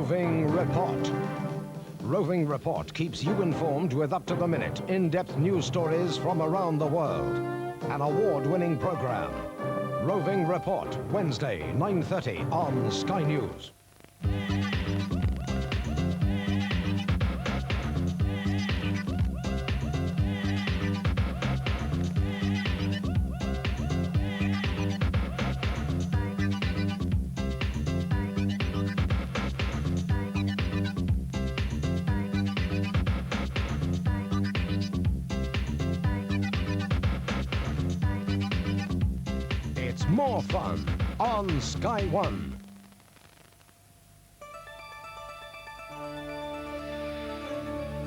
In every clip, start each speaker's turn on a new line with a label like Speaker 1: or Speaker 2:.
Speaker 1: Roving Report. Roving Report keeps you informed with up-to-the-minute, in-depth news stories from around the world. An award-winning program. Roving Report, Wednesday, 9:30 on Sky News. It's more fun on Sky One.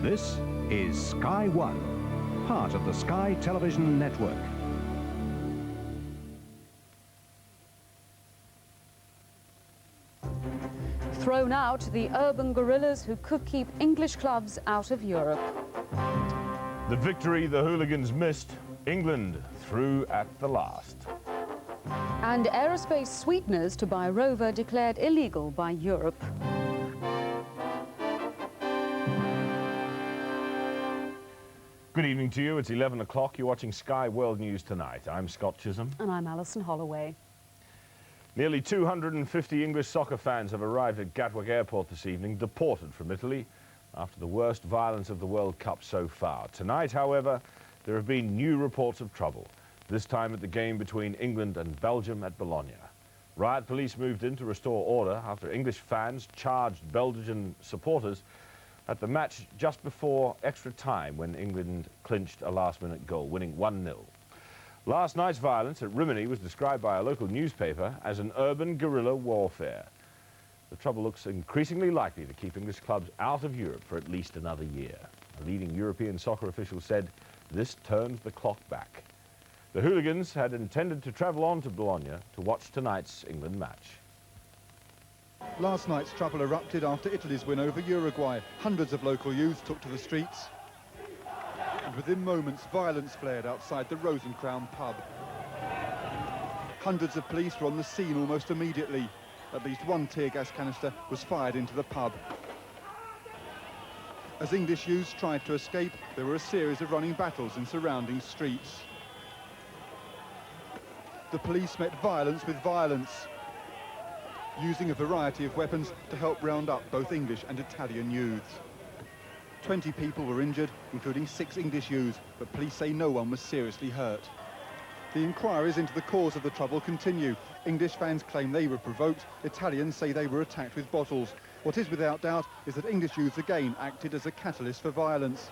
Speaker 2: This is Sky One, part of the Sky Television Network.
Speaker 3: Thrown out, the urban guerrillas who could keep English clubs out of Europe.
Speaker 4: The victory the hooligans missed, England through at the last.
Speaker 3: And aerospace sweeteners to buy Rover declared illegal by Europe.
Speaker 4: Good evening to you. It's 11 o'clock. You're watching Sky World News Tonight. I'm Scott Chisholm.
Speaker 3: And I'm Alison Holloway.
Speaker 4: Nearly 250 English soccer fans have arrived at Gatwick Airport this evening, deported from Italy after the worst violence of the World Cup so far. Tonight, however, there have been new reports of trouble, this time at the game between England and Belgium at Bologna. Riot police moved in to restore order after English fans charged Belgian supporters at the match just before extra time when England clinched a last-minute goal, winning 1-0. Last night's violence at Rimini was described by a local newspaper as an urban guerrilla warfare. The trouble looks increasingly likely to keep English clubs out of Europe for at least another year. A leading European soccer official said this turns the clock back. The hooligans had intended to travel on to Bologna to watch tonight's England match.
Speaker 5: Last night's trouble erupted after Italy's win over Uruguay. Hundreds of local youths took to the streets. And within moments, violence flared outside the Rose and Crown pub. Hundreds of police were on the scene almost immediately. At least one tear gas canister was fired into the pub. As English youths tried to escape, there were a series of running battles in surrounding streets. The police met violence with violence, using a variety of weapons to help round up both English and Italian youths. 20 people were injured, including 6 English youths, but police say no one was seriously hurt. The inquiries into the cause of the trouble continue. English fans claim they were provoked. Italians say they were attacked with bottles. What is without doubt is that English youths again acted as a catalyst for violence.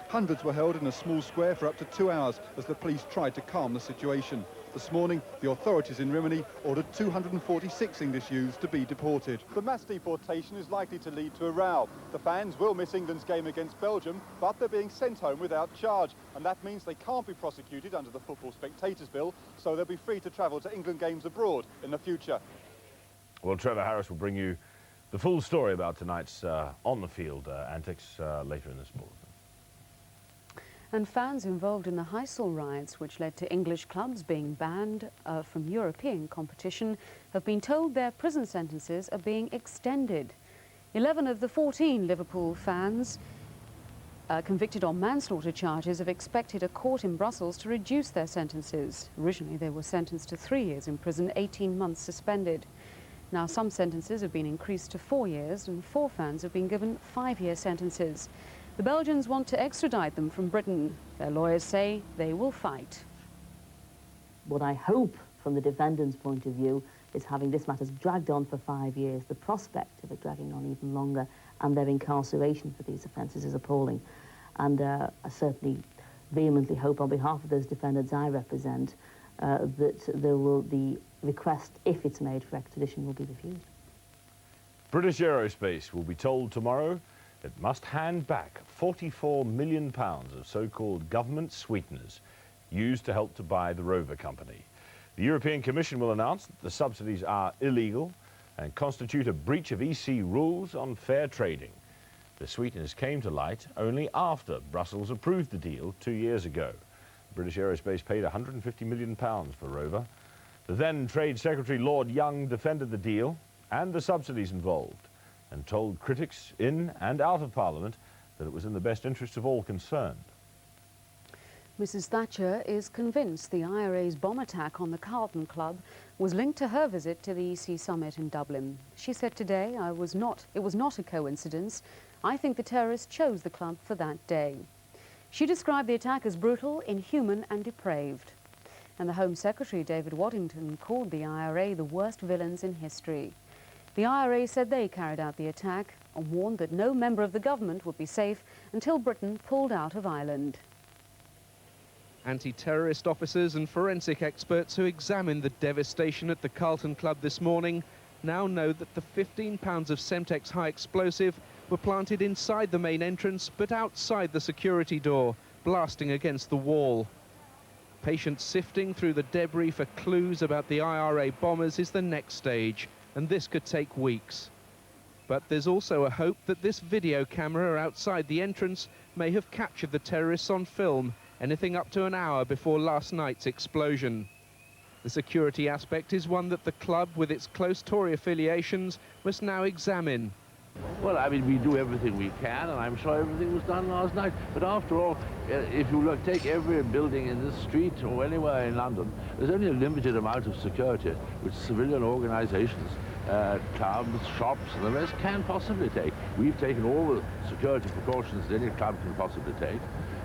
Speaker 5: Hundreds were held in a small square for up to 2 hours as the police tried to calm the situation. This morning, the authorities in Rimini ordered 246 English youths to be deported. The mass deportation is likely to lead to a row. The fans will miss England's game against Belgium, but they're being sent home without charge, and that means they can't be prosecuted under the Football Spectators Bill, so they'll be free to travel to England games abroad in the future.
Speaker 4: Well, Trevor Harris will bring you the full story about tonight's on-the-field antics later in this bulletin.
Speaker 3: And fans involved in the Chisholm riots, which led to English clubs being banned from European competition, have been told their prison sentences are being extended. 11 of the 14 Liverpool fans convicted on manslaughter charges have expected a court in Brussels to reduce their sentences. Originally, they were sentenced to 3 years in prison, 18 months suspended. Now, some sentences have been increased to 4 years, and 4 fans have been given 5-year sentences. The Belgians want to extradite them from Britain. Their lawyers say they will fight.
Speaker 6: What I hope from the defendant's point of view is, having this matter dragged on for 5 years, the prospect of it dragging on even longer and their incarceration for these offences is appalling. And I certainly vehemently hope on behalf of those defendants I represent that the request, if it's made for extradition, will be refused.
Speaker 4: British Aerospace will be told tomorrow it must hand back £44 million of so-called government sweeteners used to help to buy the Rover company. The European Commission will announce that the subsidies are illegal and constitute a breach of EC rules on fair trading. The sweeteners came to light only after Brussels approved the deal 2 years ago. British Aerospace paid £150 million for Rover. The then Trade Secretary Lord Young defended the deal and the subsidies involved. and told critics in and out of Parliament that it was in the best interest of all concerned.
Speaker 3: Mrs Thatcher is convinced the IRA's bomb attack on the Carlton Club was linked to her visit to the EC summit in Dublin. She said today, it was not a coincidence. I think the terrorists chose the club for that day. She described the attack as brutal, inhuman and depraved. And the Home Secretary, David Waddington, called the IRA the worst villains in history. The IRA said they carried out the attack and warned that no member of the government would be safe until Britain pulled out of Ireland.
Speaker 7: Anti-terrorist officers and forensic experts who examined the devastation at the Carlton Club this morning now know that the 15 pounds of Semtex high explosive were planted inside the main entrance but outside the security door, blasting against the wall. Patient sifting through the debris for clues about the IRA bombers is the next stage, and this could take weeks. But there's also a hope that this video camera outside the entrance may have captured the terrorists on film, anything up to an hour before last night's explosion. The security aspect is one that the club, with its close Tory affiliations, must now examine.
Speaker 8: Well, I mean, we do everything we can, and I'm sure everything was done last night. But after all, if you look, take every building in this street or anywhere in London, there's only a limited amount of security which civilian organizations, clubs, shops, and the rest can possibly take. We've taken all the security precautions that any club can possibly take,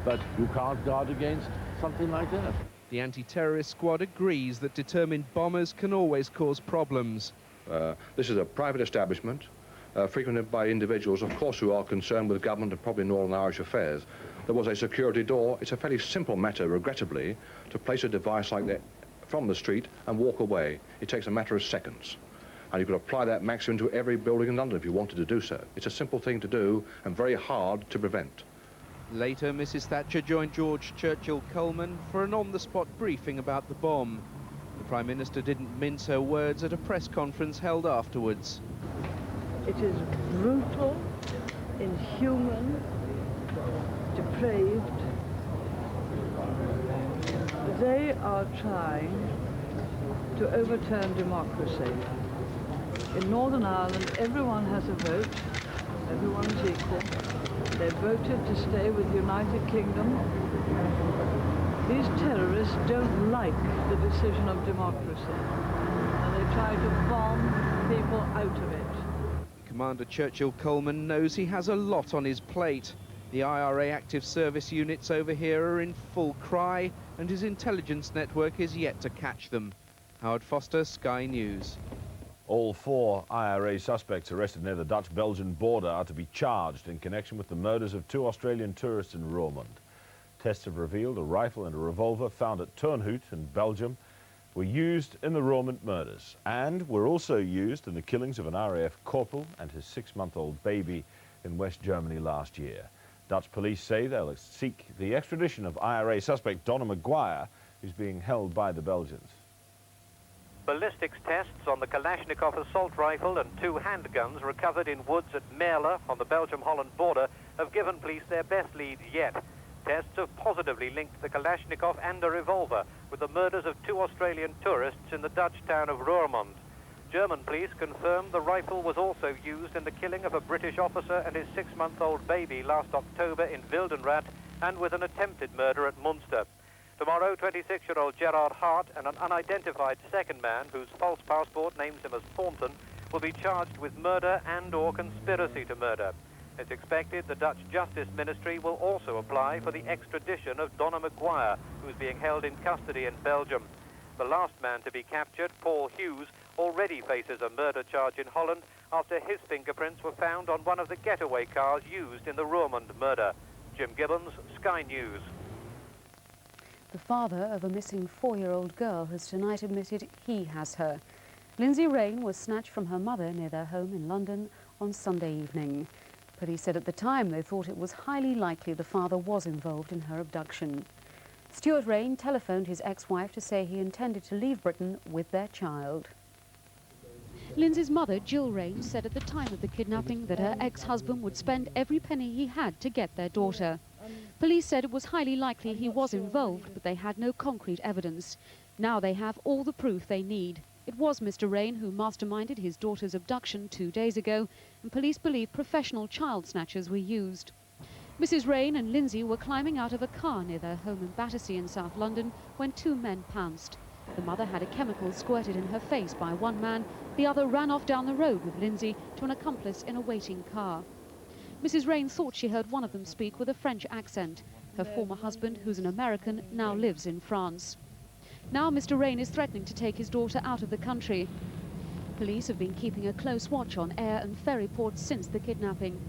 Speaker 8: but you can't guard against something like that.
Speaker 7: The anti-terrorist squad agrees that determined bombers can always cause problems.
Speaker 9: This is a private establishment, frequented by individuals, of course, who are concerned with government and probably Northern Irish affairs. There was a security door. It's a fairly simple matter, regrettably, to place a device like that from the street and walk away. It takes a matter of seconds. And you could apply that maximum to every building in London if you wanted to do so. It's a simple thing to do and very hard to prevent.
Speaker 7: Later, Mrs Thatcher joined George Churchill Coleman for an on-the-spot briefing about the bomb. The Prime Minister didn't mince her words at a press conference held afterwards.
Speaker 10: It is brutal, inhuman, depraved. They are trying to overturn democracy. In Northern Ireland, everyone has a vote. Everyone is equal. They voted to stay with the United Kingdom. These terrorists don't like the decision of democracy, and they try to bomb people out of it.
Speaker 7: Commander Churchill Coleman knows he has a lot on his plate. The IRA active service units over here are in full cry, and his intelligence network is yet to catch them. Howard Foster, Sky News.
Speaker 4: All 4 IRA suspects arrested near the Dutch-Belgian border are to be charged in connection with the murders of 2 Australian tourists in Roermond. Tests have revealed a rifle and a revolver found at Turnhout in Belgium were used in the Roermond murders and were also used in the killings of an RAF corporal and his 6-month-old baby in West Germany last year. Dutch police say they'll seek the extradition of IRA suspect Donna Maguire, who's being held by the Belgians.
Speaker 11: Ballistics tests on the Kalashnikov assault rifle and 2 handguns recovered in woods at Merle on the Belgium-Holland border have given police their best leads yet. Tests have positively linked the Kalashnikov and a revolver with the murders of 2 Australian tourists in the Dutch town of Roermond. German police confirmed the rifle was also used in the killing of a British officer and his 6-month-old baby last October in Wildenrath and with an attempted murder at Munster. Tomorrow, 26-year-old Gerard Hart and an unidentified second man, whose false passport names him as Thornton, will be charged with murder and/or conspiracy to murder. It's expected the Dutch Justice Ministry will also apply for the extradition of Donna Maguire, who's being held in custody in Belgium. The last man to be captured, Paul Hughes, already faces a murder charge in Holland after his fingerprints were found on one of the getaway cars used in the Roermond murder. Jim Gibbons, Sky News.
Speaker 3: The father of a missing 4-year-old girl has tonight admitted he has her. Lindsay Rain was snatched from her mother near their home in London on Sunday evening. Police said at the time they thought it was highly likely the father was involved in her abduction. Stuart Rain telephoned his ex-wife to say he intended to leave Britain with their child. Lindsay's mother, Jill Rain, said at the time of the kidnapping that her ex-husband would spend every penny he had to get their daughter. Police said it was highly likely he was involved, but they had no concrete evidence. Now they have all the proof they need. It was Mr. Rain who masterminded his daughter's abduction 2 days ago, and police believe professional child snatchers were used. Mrs. Rain and Lindsay were climbing out of a car near their home in Battersea in South London when 2 men pounced. The mother had a chemical squirted in her face by one man. The other ran off down the road with Lindsay to an accomplice in a waiting car. Mrs. Rain thought she heard one of them speak with a French accent. Her former husband, who's an American, now lives in France. Now Mr. Rain is threatening to take his daughter out of the country. Police have been keeping a close watch on air and ferry ports since the kidnapping.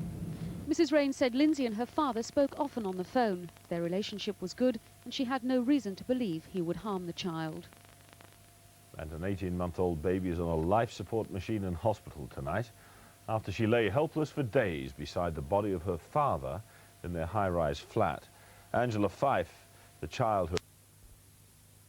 Speaker 3: Mrs. Rain said Lindsay and her father spoke often on the phone. Their relationship was good and she had no reason to believe he would harm the child.
Speaker 4: And an 18-month-old baby is on a life support machine in hospital tonight after she lay helpless for days beside the body of her father in their high-rise flat. Angela Fife, the child who